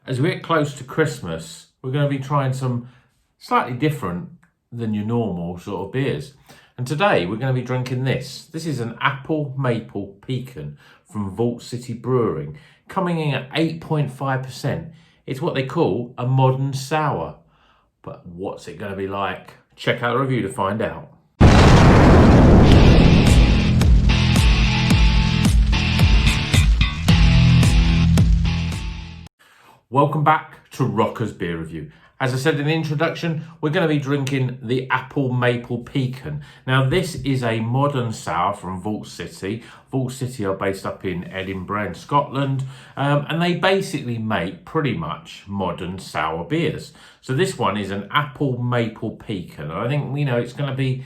as we get close to Christmas, we're going to be trying some slightly different than your normal sort of beers. And today we're going to be drinking this. This is an apple maple pecan from Vault City Brewing, coming in at 8.5%. It's what they call a modern sour. But what's it going to be like? Check out the review to find out. Welcome back to Rocker's Beer Review. As I said in the introduction, we're going to be drinking the Apple Maple Pecan. Now, this is a modern sour from Vault City. Vault City are based up in Edinburgh in Scotland, and they basically make pretty much modern sour beers. So this one is an Apple Maple Pecan. I think, it's going to be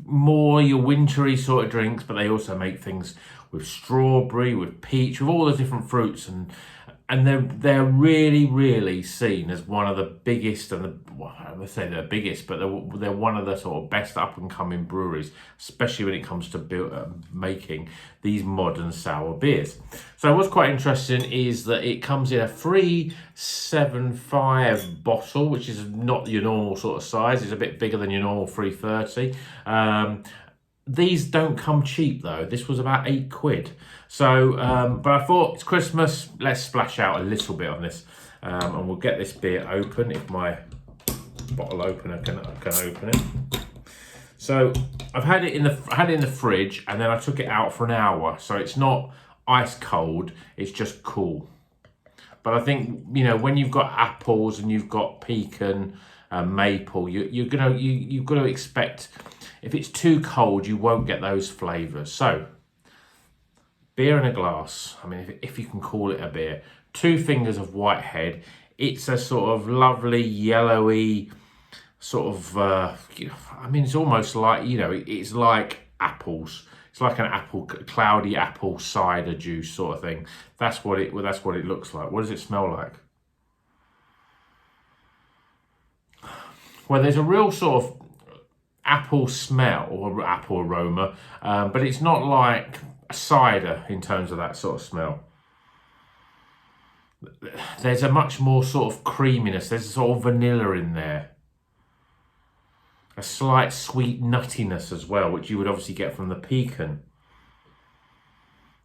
more your wintry sort of drinks, but they also make things with strawberry, with peach, with all the different fruits, and they're really seen as one of the biggest, and I would say they're biggest, but they're one of the sort of best up and coming breweries, especially when it comes to making these modern sour beers. So what's quite interesting is that it comes in a 375 bottle, which is not your normal sort of size. It's a bit bigger than your normal 330. These don't come cheap though. This was about £8. So, but I thought it's Christmas, let's splash out a little bit on this. And we'll get this beer open if my bottle opener can open it. So I've had it in the fridge, and then I took it out for an hour. So it's not ice cold, it's just cool. But I think, when you've got apples and you've got pecan, maple, you've got to expect, if it's too cold, you won't get those flavours. So, beer in a glass. I mean, if you can call it a beer. 2 fingers of Whitehead. It's a sort of lovely yellowy sort of. It's almost like it's like apples. It's like an cloudy apple cider juice sort of thing. That's what it looks like. What does it smell like? Well, there's a real sort of apple smell or apple aroma, but it's not like a cider in terms of that sort of smell. There's a much more sort of creaminess. There's a sort of vanilla in there. A slight sweet nuttiness as well, which you would obviously get from the pecan.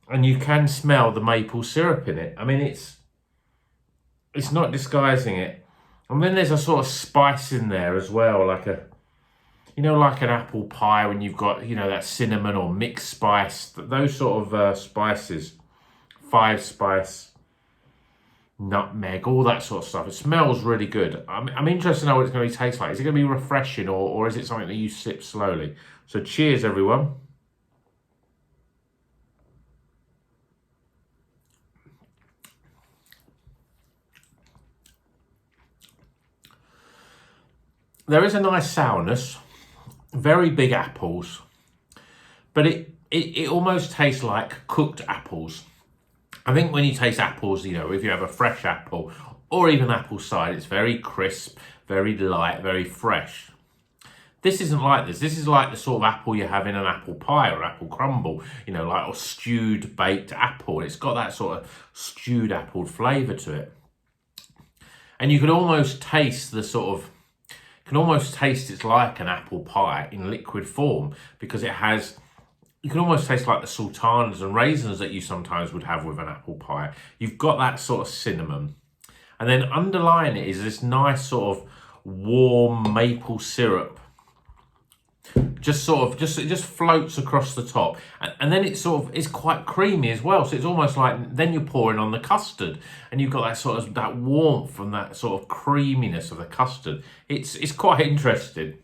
And you can smell the maple syrup in it. I mean, it's not disguising it. And then there's a sort of spice in there as well, like like an apple pie when you've got, that cinnamon or mixed spice, those sort of spices, 5 spice, nutmeg, all that sort of stuff. It smells really good. I'm interested to know what it's going to taste like. Is it going to be refreshing or is it something that you sip slowly? So cheers, everyone. There is a nice sourness, very big apples, but it almost tastes like cooked apples. I think when you taste apples, if you have a fresh apple or even apple cider, it's very crisp, very light, very fresh. This isn't like this. This is like the sort of apple you have in an apple pie or apple crumble, or stewed baked apple. It's got that sort of stewed apple flavour to it. And you can almost taste it's like an apple pie in liquid form, because you can almost taste like the sultanas and raisins that you sometimes would have with an apple pie. You've got that sort of cinnamon. And then underlying it is this nice sort of warm maple syrup. It just floats across the top. And then it's quite creamy as well. So it's almost like then you're pouring on the custard and you've got that warmth and that sort of creaminess of the custard. It's quite interesting.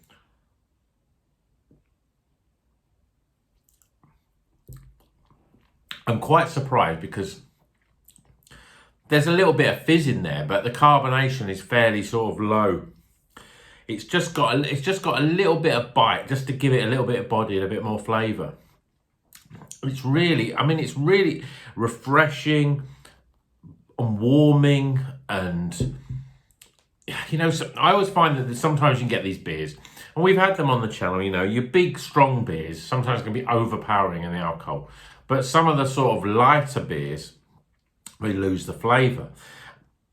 I'm quite surprised because there's a little bit of fizz in there, but the carbonation is fairly sort of low. It's just got a little bit of bite, just to give it a little bit of body and a bit more flavour. It's really refreshing and warming, and so I always find that sometimes you can get these beers, and we've had them on the channel. Your big strong beers sometimes can be overpowering in the alcohol, but some of the sort of lighter beers, they lose the flavour.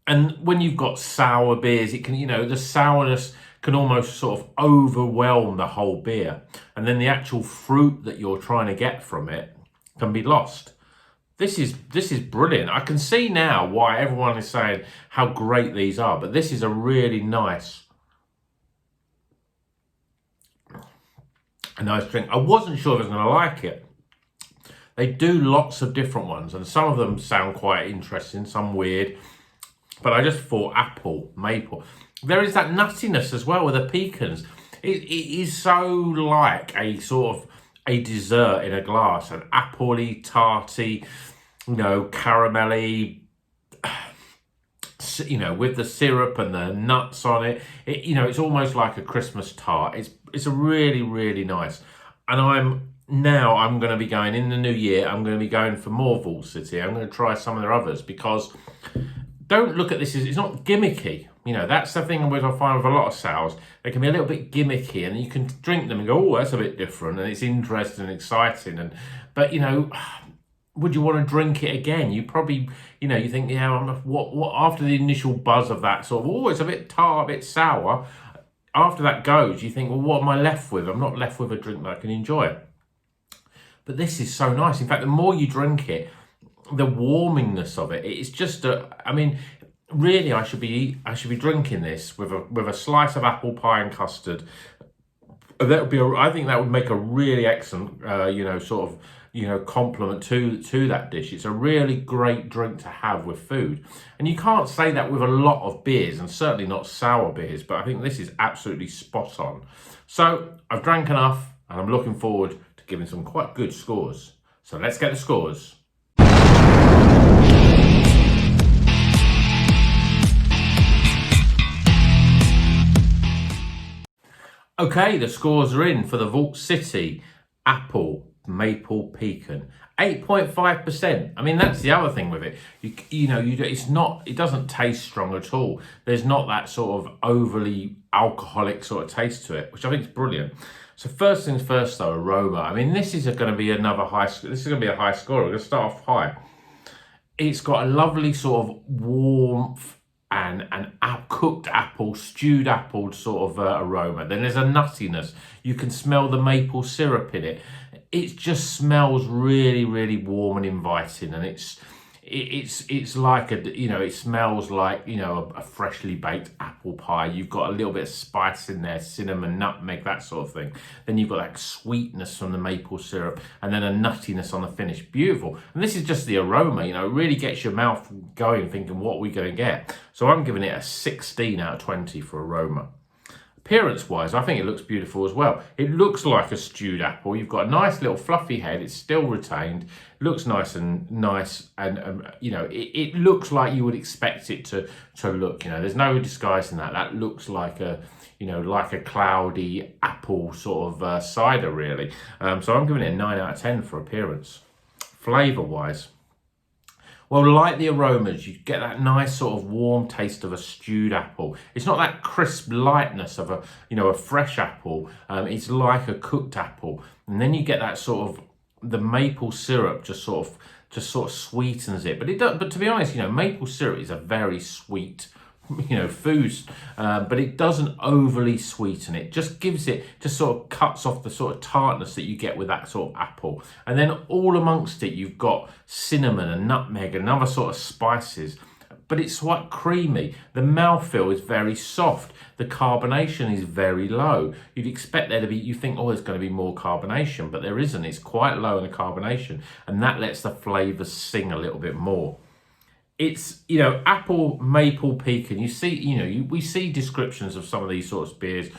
And when you've got sour beers, it can, the sourness can almost sort of overwhelm the whole beer. And then the actual fruit that you're trying to get from it can be lost. This is brilliant. I can see now why everyone is saying how great these are, but this is a really nice drink. I wasn't sure if I was going to like it. They do lots of different ones, and some of them sound quite interesting, some weird. But I just thought apple, maple. There is that nuttiness as well with the pecans. It is so like a sort of a dessert in a glass, an apple-y, tarty, caramelly, with the syrup and the nuts on it. It's almost like a Christmas tart. It's a really, really nice. And I'm going to be going in the new year. I'm going to be going for more Vault City. I'm going to try some of their others, because don't look at this as, it's not gimmicky. That's the thing which I find with a lot of sours. They can be a little bit gimmicky, and you can drink them and go, oh, that's a bit different, and it's interesting and exciting. But would you want to drink it again? You probably, you think, what after the initial buzz of that sort of, oh, it's a bit tart, a bit sour. After that goes, you think, well, what am I left with? I'm not left with a drink that I can enjoy. But this is so nice. In fact, the more you drink it, the warmingness of it, it's just really, I should be drinking this with a slice of apple pie and custard. That would be, I think that would make a really excellent, compliment to that dish. It's a really great drink to have with food, and you can't say that with a lot of beers, and certainly not sour beers. But I think this is absolutely spot on. So I've drank enough, and I'm looking forward to giving some quite good scores. So let's get the scores. Okay, the scores are in for the Vault City Apple Maple Pecan. 8.5%. I mean, that's the other thing with it. It doesn't taste strong at all. There's not that sort of overly alcoholic sort of taste to it, which I think is brilliant. So first things first though, aroma. I mean, this is going to be another high. This is going to be a high score. We're going to start off high. It's got a lovely sort of warmth and an cooked apple, stewed apple sort of aroma. Then there's a nuttiness. You can smell the maple syrup in it. It just smells really, really warm and inviting, and it's like it smells like a freshly baked apple pie. You've got a little bit of spice in there, cinnamon, nutmeg, that sort of thing. Then you've got that sweetness from the maple syrup, and then a nuttiness on the finish. Beautiful. And this is just the aroma. It really gets your mouth going, thinking, what are we going to get? So I'm giving it a 16 out of 20 for aroma. Appearance-wise, I think it looks beautiful as well. It looks like a stewed apple. You've got a nice little fluffy head. It's still retained. It looks nice, and it looks like you would expect it to look. There's no disguising that. That looks like a cloudy apple sort of cider, really. So I'm giving it a 9 out of 10 for appearance. Flavour-wise, well, like the aromas, you get that nice sort of warm taste of a stewed apple. It's not that crisp lightness of a fresh apple. It's like a cooked apple. And then you get that sort of, the maple syrup just sort of sweetens it. But to be honest, maple syrup is a very sweet food, but it doesn't overly sweeten it. Just sort of cuts off the sort of tartness that you get with that sort of apple. And then all amongst it, you've got cinnamon and nutmeg and other sort of spices, but it's quite creamy. The mouthfeel is very soft. The carbonation is very low. You'd expect there to be, you think, oh, there's going to be more carbonation, but there isn't. It's quite low in the carbonation, and that lets the flavors sing a little bit more. It's, apple, maple, pecan. You see, we see descriptions of some of these sorts of beers,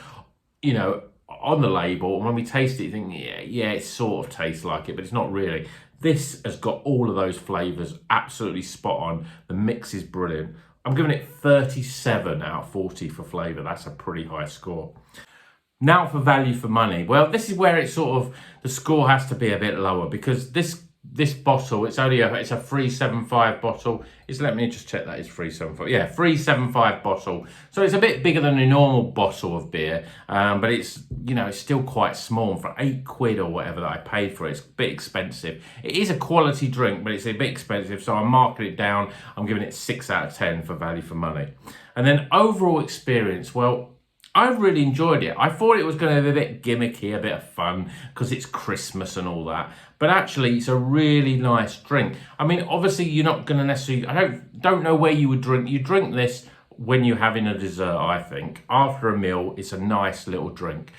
on the label. And when we taste it, you think, yeah, it sort of tastes like it, but it's not really. This has got all of those flavors absolutely spot on. The mix is brilliant. I'm giving it 37 out of 40 for flavor. That's a pretty high score. Now for value for money. Well, this is where the score has to be a bit lower, because this this bottle, it's a 375 bottle. Let me just check that is 375. Yeah, 375 bottle. So it's a bit bigger than a normal bottle of beer, but it's, it's still quite small. For £8 or whatever that I paid for it, it's a bit expensive. It is a quality drink, but it's a bit expensive, so I'm marking it down. I'm giving it 6 out of 10 for value for money. And then overall experience, well, I really enjoyed it. I thought it was going to be a bit gimmicky, a bit of fun, because it's Christmas and all that. But actually, it's a really nice drink. I mean, obviously, you're not going to necessarily... I don't know where you would drink. You drink this when you're having a dessert, I think. After a meal, it's a nice little drink.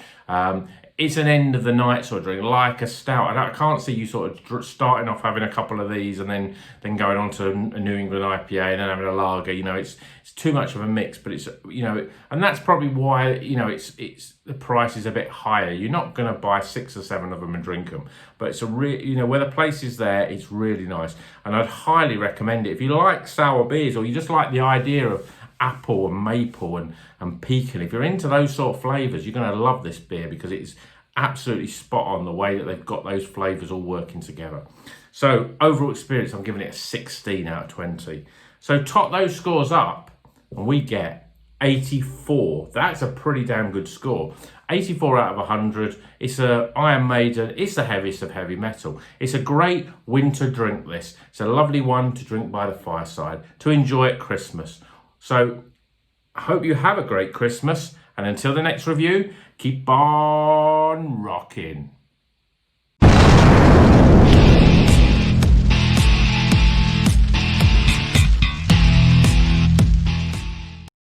It's an end of the night sort of drink, like a stout. I can't see you sort of starting off having a couple of these and then going on to a New England IPA and then having a lager. It's too much of a mix, but it's, and that's probably why, it's the price is a bit higher. You're not going to buy 6 or 7 of them and drink them, but it's a real, where the place is there, it's really nice. And I'd highly recommend it. If you like sour beers or you just like the idea of apple and maple and pecan, if you're into those sort of flavours, you're going to love this beer because it's absolutely spot on the way that they've got those flavours all working together. So overall experience, I'm giving it a 16 out of 20. So top those scores up and we get 84. That's a pretty damn good score. 84 out of 100. It's a Iron Maiden. It's the heaviest of heavy metal. It's a great winter drink, this. It's a lovely one to drink by the fireside, to enjoy at Christmas. So I hope you have a great Christmas. And until the next review, keep on rocking.